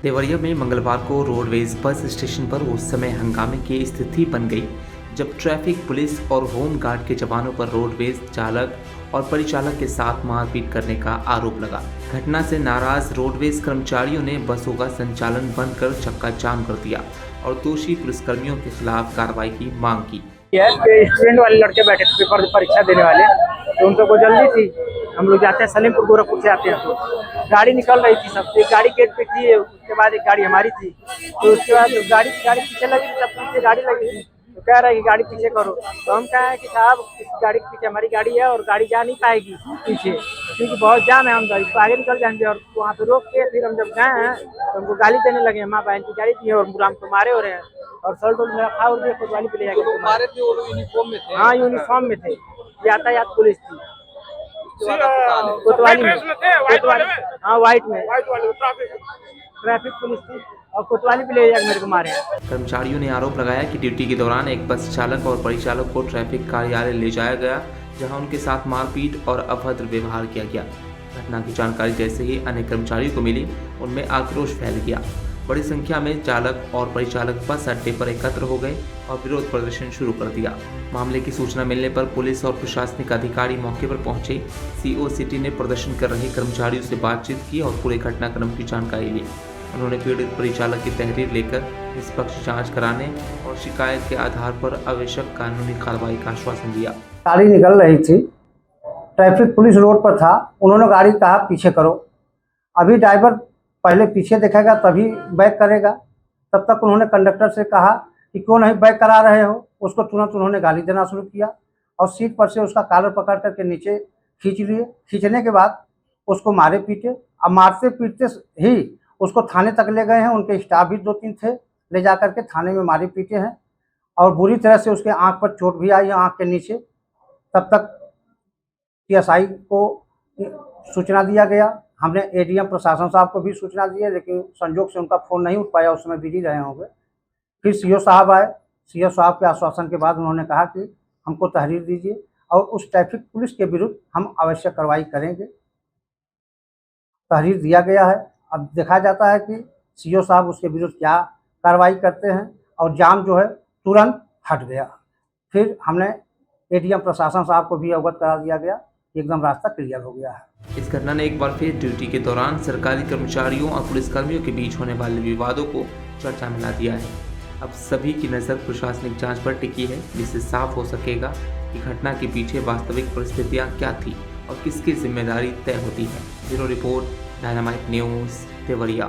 देवरिया में मंगलवार को रोडवेज बस स्टेशन पर उस समय हंगामे की स्थिति बन गई जब ट्रैफिक पुलिस और होम गार्ड के जवानों पर रोडवेज चालक और परिचालक के साथ मारपीट करने का आरोप लगा। घटना से नाराज रोडवेज कर्मचारियों ने बसों का संचालन बंद कर चक्का जाम कर दिया और दोषी पुलिसकर्मियों के खिलाफ कार्रवाई की मांग की। स्टूडेंट वाले लड़के बैठे थे पेपर परीक्षा देने वाले, तो उनको को जल्दी थी। हम लोग जाते हैं सलीमपुर गोरखपुर से आते हैं, तो गाड़ी निकल रही थी सब, एक गाड़ी गेट पे थी, उसके बाद एक गाड़ी हमारी थी, तो उसके बाद गाड़ी पीछे लगी थी, सब पीछे गाड़ी लगी थी, तो कह रहा है कि गाड़ी पीछे करो। तो हम कहे कि साहब इस गाड़ी के पीछे हमारी गाड़ी है और गाड़ी जा नहीं पाएगी पीछे, क्योंकि बहुत जाम है, हम गाड़ी तो आगे निकल जाएंगे। और वहाँ पे रोक के फिर हम जब गए हैं तो हमको गाली देने लगे, माँ बहन की गाड़ी थी और हम तो मारे हो रहे हैं और सर तो मेरा खा और कोतवाली पे ले जाके मारे थे। वो लोग यूनिफॉर्म में थे? हाँ, यूनिफॉर्म में थे, यातायात पुलिस थी कोतवाली में। हाँ, व्हाइट में ट्रैफिक पुलिस थी और कोतवाली पे ले जाकर मेरे को मारे। कर्मचारियों ने आरोप लगाया कि ड्यूटी के दौरान एक बस चालक और परिचालक को ट्रैफिक कार्यालय ले जाया गया, जहां उनके साथ मारपीट और अभद्र व्यवहार किया गया। घटना की जानकारी जैसे ही अन्य कर्मचारियों को मिली, उनमें आक्रोश फैल गया। बड़ी संख्या में चालक और परिचालक बस अड्डे पर एकत्र हो गए और विरोध प्रदर्शन शुरू कर दिया। मामले की सूचना मिलने पर पुलिस और प्रशासनिक अधिकारी मौके पर पहुंचे। सीओ सिटी ने प्रदर्शन कर रहे कर्मचारियों से बातचीत की और पूरे घटनाक्रम की जानकारी ली। उन्होंने पीड़ित परिचालक की तहरीर लेकर निष्पक्ष जांच कराने और शिकायत के आधार पर आवश्यक कानूनी कार्रवाई का आश्वासन दिया। गाड़ी निकल रही थी, ट्रैफिक पुलिस रोड पर था, उन्होंने गाड़ी कहा पीछे करो। अभी ड्राइवर पहले पीछे देखेगा तभी बैक करेगा, तब तक उन्होंने कंडक्टर से कहा कि क्यों नहीं बैक करा रहे हो। उसको तुरंत उन्होंने गाली देना शुरू किया और सीट पर से उसका कॉलर पकड़ करके नीचे खींच लिए। खींचने के बाद उसको मारे पीटे, अब मारते पीटते ही उसको थाने तक ले गए हैं। उनके स्टाफ भी 2-3 थे, ले जा करके थाने में मारे पीटे हैं और बुरी तरह से उसके आँख पर चोट भी आई है, आँख के नीचे। तब तक PSI को सूचना दिया गया। हमने ADM प्रशासन साहब को भी सूचना दी है, लेकिन संजोग से उनका फ़ोन नहीं उठ पाया, उस समय बिजी रहे होंगे। फिर CO साहब आए, CO साहब के आश्वासन के बाद उन्होंने कहा कि हमको तहरीर दीजिए और उस ट्रैफिक पुलिस के विरुद्ध हम आवश्यक कार्रवाई करेंगे। तहरीर दिया गया है, अब देखा जाता है कि CO साहब उसके विरुद्ध क्या कार्रवाई करते हैं और जाम जो है तुरंत हट गया। फिर हमने ADM प्रशासन साहब को भी अवगत करा दिया गया, एकदम रास्ता क्लियर हो गया है। इस घटना ने एक बार फिर ड्यूटी के दौरान सरकारी कर्मचारियों और पुलिसकर्मियों के बीच होने वाले विवादों को चर्चा में ला दिया है। अब सभी की नज़र प्रशासनिक जांच पर टिकी है, जिससे साफ हो सकेगा कि घटना के पीछे वास्तविक परिस्थितियां क्या थी और किसकी जिम्मेदारी तय होती है। Bureau report, dynamite news, Deoria.